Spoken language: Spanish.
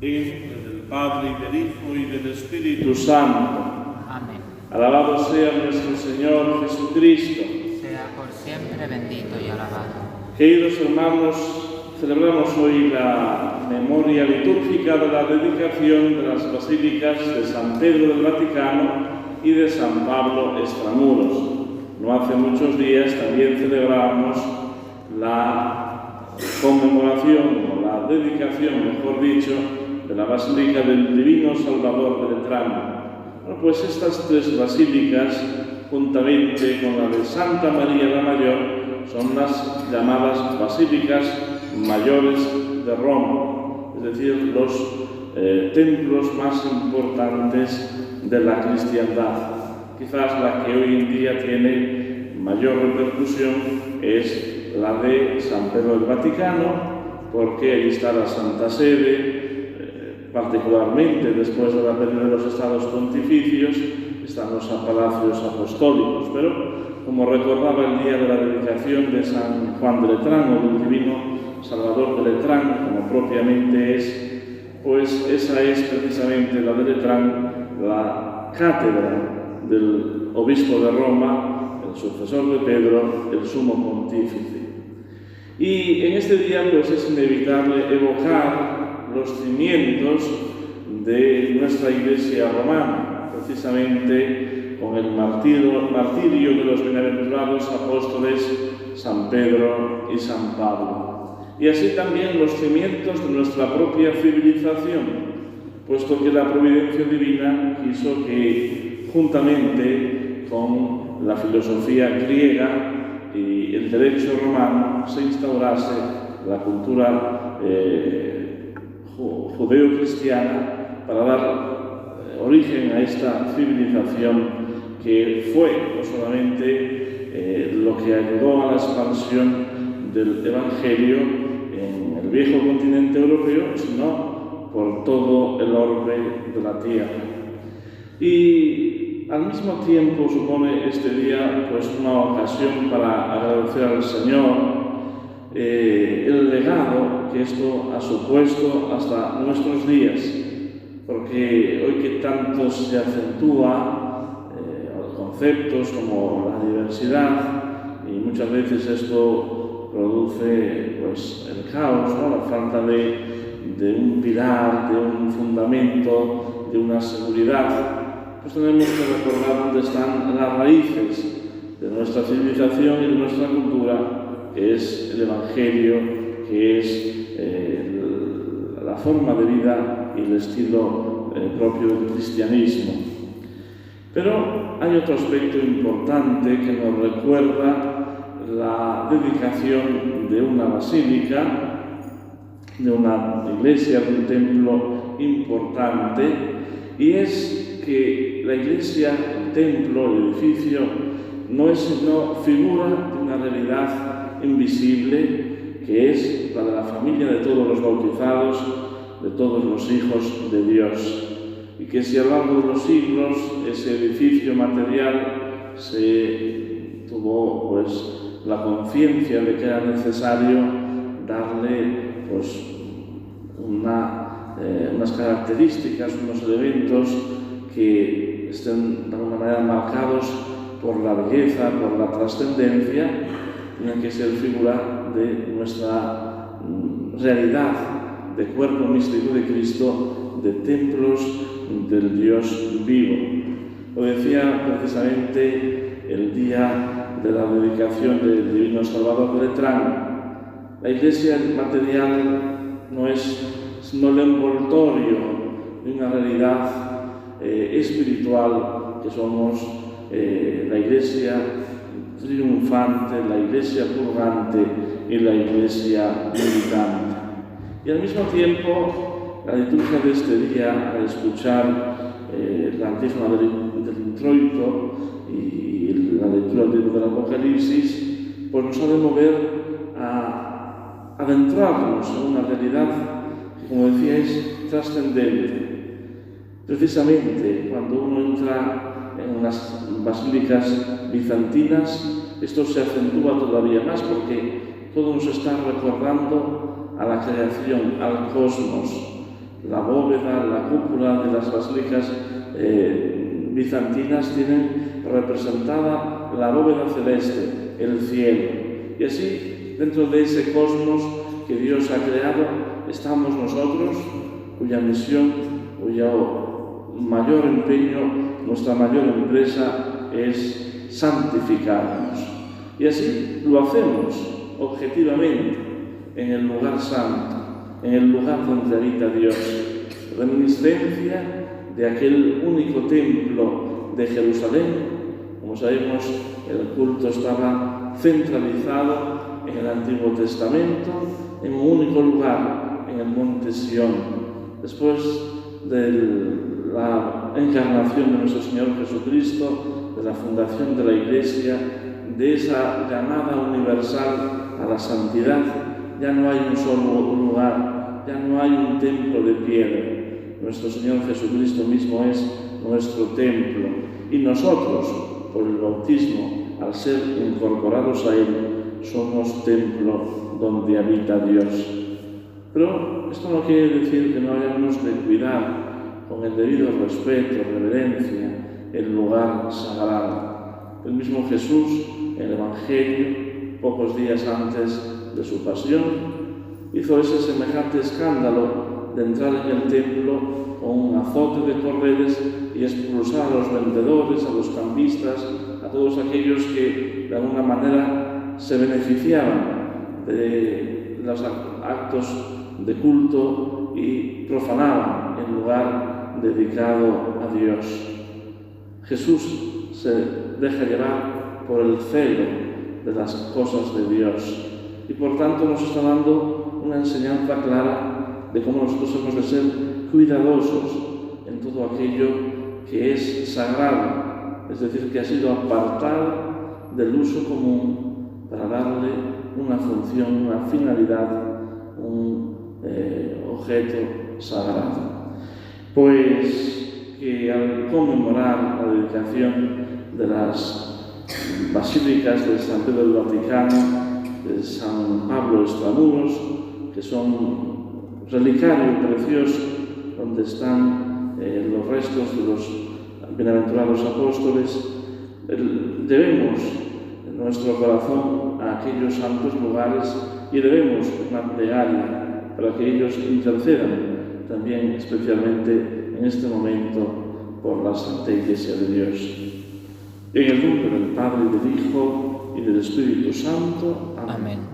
En nombre del Padre, y del Hijo, y del Espíritu Santo. Amén. Alabado sea nuestro Señor Jesucristo. Sea por siempre bendito y alabado. Queridos hermanos, celebramos hoy la memoria litúrgica de la dedicación de las basílicas de San Pedro del Vaticano y de San Pablo Extramuros. No hace muchos días también celebramos la conmemoración o la dedicación, mejor dicho, de la Basílica del Divino Salvador de Letrán. Bueno, pues estas tres basílicas, juntamente con la de Santa María la Mayor, son las llamadas basílicas mayores de Roma, es decir, los templos más importantes de la cristiandad. Quizás la que hoy en día tiene mayor repercusión es la de San Pedro del Vaticano, porque ahí está la Santa Sede, particularmente después de la pérdida de los estados pontificios, están los palacios apostólicos. Pero, como recordaba el día de la dedicación de San Juan de Letrán, o del Divino Salvador de Letrán, como propiamente es, pues esa es precisamente la de Letrán, la cátedra del obispo de Roma, el sucesor de Pedro, el sumo pontífice. Y en este día pues es inevitable evocar los cimientos de nuestra Iglesia romana, precisamente con el martirio de los bienaventurados apóstoles San Pedro y San Pablo. Y así también los cimientos de nuestra propia civilización, puesto que la providencia divina quiso que, juntamente con la filosofía griega y el derecho romano, se instaurase la cultura judeo-cristiana para dar origen a esta civilización que fue no solamente lo que ayudó a la expansión del Evangelio en el viejo continente europeo, sino por todo el orbe de la tierra. Y al mismo tiempo supone este día pues una ocasión para agradecer al Señor el legado que esto ha supuesto hasta nuestros días, porque hoy que tanto se acentúa conceptos como la diversidad, y muchas veces esto produce pues el caos, ¿no? La falta de un pilar, de un fundamento, de una seguridad, pues tenemos que recordar dónde están las raíces de nuestra civilización y de nuestra cultura, que es el Evangelio, que es la forma de vida y el estilo propio del cristianismo. Pero hay otro aspecto importante que nos recuerda la dedicación de una basílica, de una iglesia, de un templo importante, y es que la iglesia, el templo, el edificio, no es sino figura de una realidad invisible, que es la de la familia de todos los bautizados, de todos los hijos de Dios. Y que si a lo largo de los siglos ese edificio material se tuvo pues la conciencia de que era necesario darle pues unas características, unos elementos que estén de alguna manera marcados por la belleza, por la trascendencia, tienen que ser figura de nuestra realidad de cuerpo místico de Cristo, de templos del Dios vivo. Lo decía precisamente el día de la dedicación del Divino Salvador de Letrán. La iglesia material no es sino el envoltorio de una realidad espiritual que somos la iglesia triunfante, la iglesia purgante y la iglesia militante. Y al mismo tiempo, la liturgia de este día, al escuchar la antífona del introito y la lectura del libro del Apocalipsis, pues nos ha de mover a adentrarnos en una realidad que, como decía, es trascendente. Precisamente cuando uno entra en las basílicas bizantinas, esto se acentúa todavía más porque todo nos está recordando a la creación, al cosmos, La bóveda, la cúpula de las basílicas bizantinas tienen representada la bóveda celeste, el cielo. Y así, dentro de ese cosmos que Dios ha creado, estamos nosotros, cuya misión, cuyo mayor empeño, nuestra mayor empresa es santificarnos. Y así lo hacemos objetivamente en el lugar santo, en el lugar donde habita Dios, reminiscencia de aquel único templo de Jerusalén. Como sabemos, el culto estaba centralizado en el Antiguo Testamento, en un único lugar, en el monte Sión. Después de la encarnación de nuestro Señor Jesucristo, de la fundación de la Iglesia, de esa llamada universal a la santidad, ya no hay un solo lugar, ya no hay un templo de piedra. Nuestro Señor Jesucristo mismo es nuestro templo y nosotros, por el bautismo, al ser incorporados a Él, somos templo donde habita Dios. Pero esto no quiere decir que no hayamos de cuidar con el debido respeto, reverencia, el lugar sagrado. El mismo Jesús, en el Evangelio, pocos días antes de su pasión, hizo ese semejante escándalo de entrar en el templo con un azote de cordeles y expulsar a los vendedores, a los cambistas, a todos aquellos que de alguna manera se beneficiaban de los actos de culto y profanaban el lugar dedicado a Dios. Jesús se deja llevar por el celo de las cosas de Dios y por tanto nos está dando una enseñanza clara de cómo nosotros hemos de ser cuidadosos en todo aquello que es sagrado, es decir, que ha sido apartado del uso común para darle una función, una finalidad, un objeto sagrado. Pues que al conmemorar la dedicación de las basílicas de San Pedro del Vaticano, de San Pablo Extramuros, que son relicario precioso donde están los restos de los bienaventurados apóstoles, debemos nuestro corazón a aquellos santos lugares y debemos una plegaria para que ellos intercedan también especialmente en este momento por la Santa Iglesia de Dios. En el nombre del Padre, y del Hijo, y del Espíritu Santo. Amén.